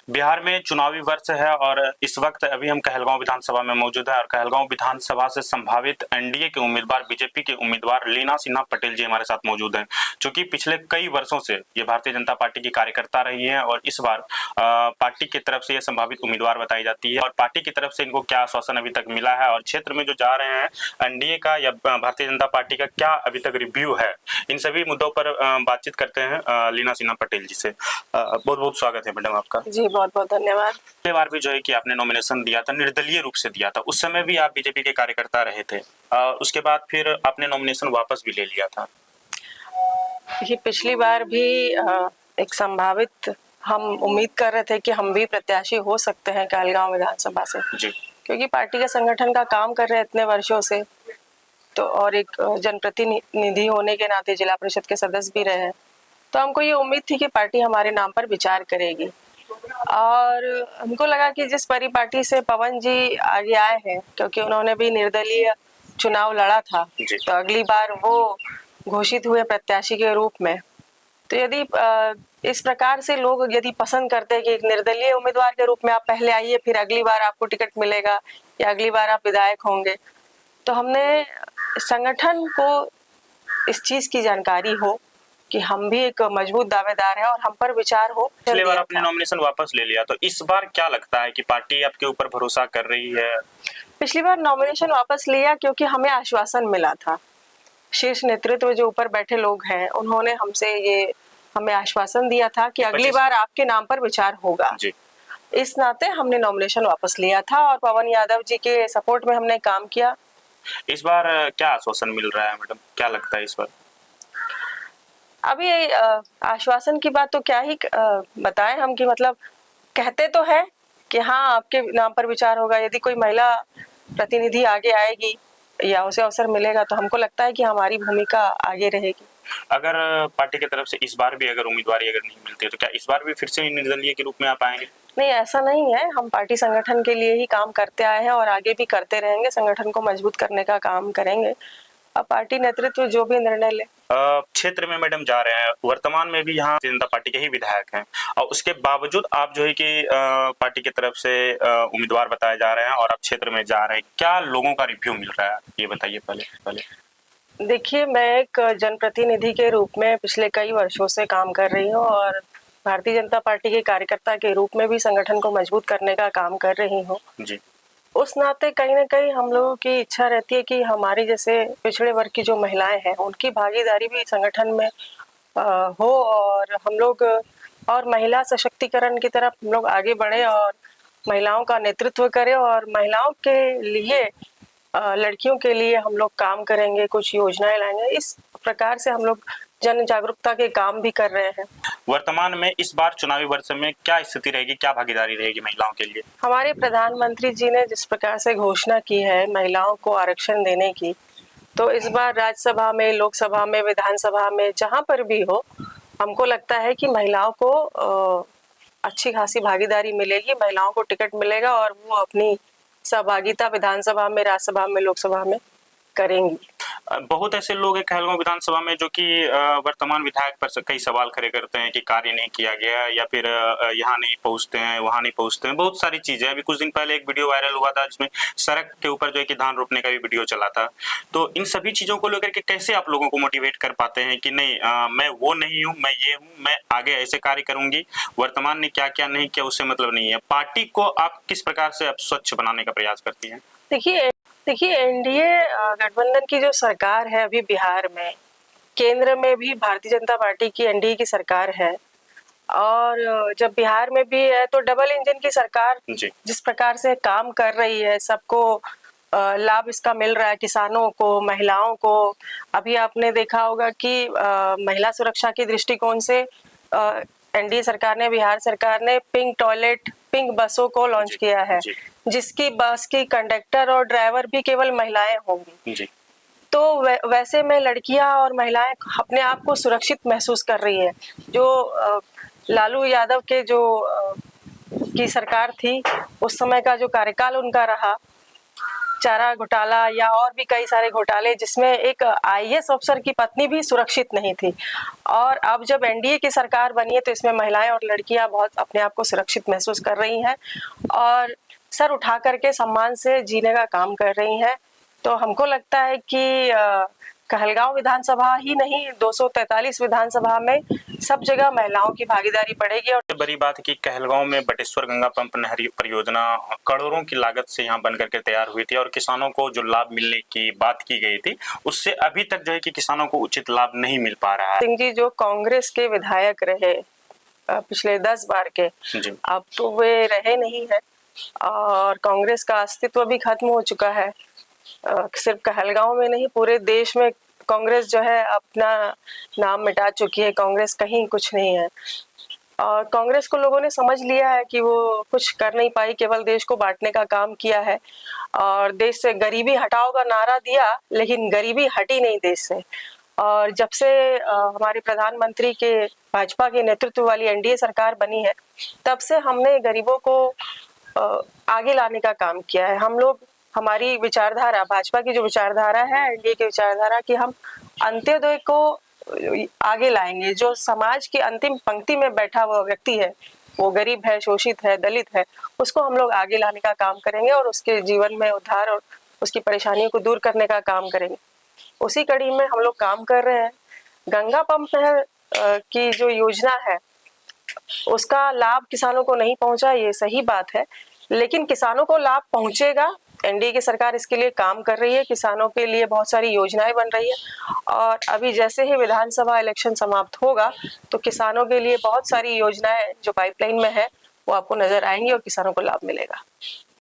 बिहार में चुनावी वर्ष है और इस वक्त अभी हम कहलगांव विधानसभा में मौजूद है और कहलगांव विधानसभा से संभावित एनडीए के उम्मीदवार बीजेपी के उम्मीदवार लीना सिन्हा पटेल जी हमारे साथ मौजूद हैं, जो कि पिछले कई वर्षों से ये भारतीय जनता पार्टी की कार्यकर्ता रही हैं और इस बार पार्टी की तरफ से ये संभावित उम्मीदवार बताई जाती है और पार्टी की तरफ से इनको क्या आश्वासन अभी तक मिला है और क्षेत्र में जो जा रहे हैं एनडीए का या भारतीय जनता पार्टी का क्या अभी तक रिव्यू है, इन सभी मुद्दों पर बातचीत करते हैं लीना सिन्हा पटेल जी से। बहुत बहुत स्वागत है मैडम आपका। जी बहुत बहुत धन्यवाद। पिछले बार भी जो है कि आपने नॉमिनेशन दिया था, निर्दलीय रूप से दिया था, उस समय भी आप बीजेपी के कार्यकर्ता रहे थे। उसके बाद फिर आपने नॉमिनेशन वापस भी ले लिया था। देखिए पिछली बार भी एक संभावित हम उम्मीद कर रहे थे कि हम भी प्रत्याशी हो सकते हैं कहलगांव विधानसभा से जी। क्योंकि पार्टी का संगठन का काम कर रहे हैं इतने वर्षों से, तो और एक जनप्रतिनिधि होने के नाते जिला परिषद के सदस्य भी रहे हैं, तो हमको ये उम्मीद थी कि पार्टी हमारे नाम पर विचार करेगी और हमको लगा कि जिस परिपाटी से पवन जी आगे आए हैं, क्योंकि उन्होंने भी निर्दलीय चुनाव लड़ा था, तो अगली बार वो घोषित हुए प्रत्याशी के रूप में, तो यदि इस प्रकार से लोग यदि पसंद करते हैं कि एक निर्दलीय उम्मीदवार के रूप में आप पहले आइए, फिर अगली बार आपको टिकट मिलेगा या अगली बार आप विधायक होंगे, तो हमने संगठन को इस चीज की जानकारी हो कि हम भी एक मजबूत दावेदार हैं और हम पर विचार हो। पिछली बार आपने नॉमिनेशन वापस ले लिया, तो इस बार क्या लगता है कि पार्टी आपके ऊपर भरोसा कर रही है? पिछली बार नॉमिनेशन वापस लिया क्योंकि हमें आश्वासन मिला था, शीर्ष नेतृत्व जो ऊपर बैठे लोग हैं उन्होंने हमसे ये हमें आश्वासन दिया था कि अगली बार आपके नाम पर विचार होगा जी। इस नाते हमने नॉमिनेशन वापस लिया था और पवन यादव जी के सपोर्ट में हमने काम किया। इस बार क्या आश्वासन मिल रहा है मैडम, क्या लगता है इस बार? अभी आश्वासन की बात तो क्या ही बताएं हम, कि मतलब कहते तो है कि हाँ आपके नाम पर विचार होगा, यदि कोई महिला प्रतिनिधि आगे आएगी या उसे अवसर मिलेगा तो हमको लगता है कि हमारी भूमिका आगे रहेगी। अगर पार्टी की तरफ से इस बार भी अगर उम्मीदवारी अगर नहीं मिलती है तो क्या इस बार भी फिर से निर्दलीय के रूप में आप आएंगे? नहीं, ऐसा नहीं है, हम पार्टी संगठन के लिए ही काम करते आए हैं और आगे भी करते रहेंगे, संगठन को मजबूत करने का काम करेंगे। अब पार्टी नेतृत्व जो भी निर्णय ले। क्षेत्र में मैडम जा रहे हैं, वर्तमान में भी यहाँ जनता पार्टी के ही विधायक हैं और उसके बावजूद आप जो है कि पार्टी की तरफ से उम्मीदवार बताए जा रहे हैं और आप क्षेत्र में जा रहे हैं, क्या लोगों का रिव्यू मिल रहा है ये बताइए पहले। देखिए मैं एक जनप्रतिनिधि के रूप में पिछले कई वर्षों से काम कर रही हूँ और भारतीय जनता पार्टी के कार्यकर्ता के रूप में भी संगठन को मजबूत करने का काम कर रही हूँ जी। उस नाते कहीं ना कहीं हम लोगों की इच्छा रहती है कि हमारी जैसे पिछड़े वर्ग की जो महिलाएं हैं उनकी भागीदारी भी संगठन में हो और हम लोग और महिला सशक्तिकरण की तरफ हम लोग आगे बढ़े और महिलाओं का नेतृत्व करें और महिलाओं के लिए लड़कियों के लिए हम लोग काम करेंगे, कुछ योजनाएं लाएंगे। इस प्रकार से हम लोग जन जागरूकता के काम भी कर रहे हैं। वर्तमान में इस बार चुनावी वर्ष में क्या स्थिति रहेगी, क्या भागीदारी रहेगी महिलाओं के लिए? हमारे प्रधानमंत्री जी ने जिस प्रकार से घोषणा की है महिलाओं को आरक्षण देने की, तो इस बार राज्यसभा में, लोकसभा में, विधानसभा में जहां पर भी हो, हमको लगता है कि महिलाओं को अच्छी खासी भागीदारी मिलेगी, महिलाओं को टिकट मिलेगा और वो अपनी सहभागिता विधानसभा में, राज्यसभा में, लोकसभा में करेंगी। बहुत ऐसे लोग हैं कहलगांव विधानसभा में जो कि वर्तमान विधायक पर कई सवाल खड़े करते हैं कि कार्य नहीं किया गया या फिर यहाँ नहीं पहुँचते हैं, वहाँ नहीं पहुँचते हैं, बहुत सारी चीजें। अभी कुछ दिन पहले एक वीडियो वायरल हुआ था जिसमें सड़क के ऊपर जो है कि धान रोपने का भी वीडियो चला था। तो इन सभी चीजों को लेकर के कैसे आप लोगों को मोटिवेट कर पाते हैं कि नहीं मैं वो नहीं हूँ, मैं ये हूँ, मैं आगे ऐसे कार्य करूंगी, वर्तमान ने क्या क्या नहीं किया उससे मतलब नहीं है। पार्टी को आप किस प्रकार से आप स्वच्छ बनाने का प्रयास करती हैं? देखिए एनडीए गठबंधन की जो सरकार है अभी बिहार में, केंद्र में भी भारतीय जनता पार्टी की एनडीए की सरकार है और जब बिहार में भी है तो डबल इंजन की सरकार जिस प्रकार से काम कर रही है, सबको लाभ इसका मिल रहा है, किसानों को, महिलाओं को। अभी आपने देखा होगा कि महिला सुरक्षा के दृष्टिकोण से एनडीए सरकार ने, बिहार सरकार ने पिंक टॉयलेट, पिंक बसों को लॉन्च किया है, जिसकी बस की कंडक्टर और ड्राइवर भी केवल महिलाएं होंगी। तो वैसे में लड़कियां और महिलाएं अपने आप को सुरक्षित महसूस कर रही है। जो लालू यादव के जो की सरकार थी, उस समय का जो कार्यकाल उनका रहा, चारा घोटाला या और भी कई सारे घोटाले जिसमें एक आईएएस अफसर की पत्नी भी सुरक्षित नहीं थी। और अब जब एनडीए की सरकार बनी है तो इसमें महिलाएं और लड़कियां बहुत अपने आप को सुरक्षित महसूस कर रही हैं और सर उठा करके सम्मान से जीने का काम कर रही हैं। तो हमको लगता है कि कहलगांव विधानसभा ही नहीं 243 विधानसभा में सब जगह महिलाओं की भागीदारी बढ़ेगी। और बड़ी बात है कि कहलगांव में बटेश्वर गंगा पंप नहर परियोजना करोड़ों की लागत से यहाँ बन करके तैयार हुई थी और किसानों को जो लाभ मिलने की बात की गई थी उससे अभी तक जो है कि किसानों को उचित लाभ नहीं मिल पा रहा है। सिंह जी जो कांग्रेस के विधायक रहे पिछले 10 बार के, अब तो वे रहे नहीं है और कांग्रेस का अस्तित्व भी खत्म हो चुका है। सिर्फ कहलगांव में नहीं पूरे देश में कांग्रेस जो है अपना नाम मिटा चुकी है। कांग्रेस कहीं कुछ नहीं है और कांग्रेस को लोगों ने समझ लिया है कि वो कुछ कर नहीं पाई, केवल देश को बांटने का काम किया है और देश से गरीबी हटाओ का नारा दिया लेकिन गरीबी हटी नहीं देश से। और जब से हमारे प्रधानमंत्री के भाजपा के नेतृत्व वाली एनडीए सरकार बनी है तब से हमने गरीबों को आगे लाने का काम किया है। हम लोग हमारी विचारधारा भाजपा की जो विचारधारा है एनडीए की विचारधारा कि हम अंत्योदय को आगे लाएंगे। जो समाज की अंतिम पंक्ति में बैठा हुआ व्यक्ति है, वो गरीब है, शोषित है, दलित है, उसको हम लोग आगे लाने का काम करेंगे और उसके जीवन में उद्धार और उसकी परेशानियों को दूर करने का काम करेंगे। उसी कड़ी में हम लोग काम कर रहे हैं। गंगा पंप नहर की जो योजना है उसका लाभ किसानों को नहीं पहुंचा, ये सही बात है, लेकिन किसानों को लाभ पहुंचेगा। एनडीए की सरकार इसके लिए काम कर रही है, किसानों के लिए बहुत सारी योजनाएं बन रही है और अभी जैसे ही विधानसभा इलेक्शन समाप्त होगा तो किसानों के लिए बहुत सारी योजनाएं जो पाइपलाइन में है वो आपको नजर आएंगी और किसानों को लाभ मिलेगा।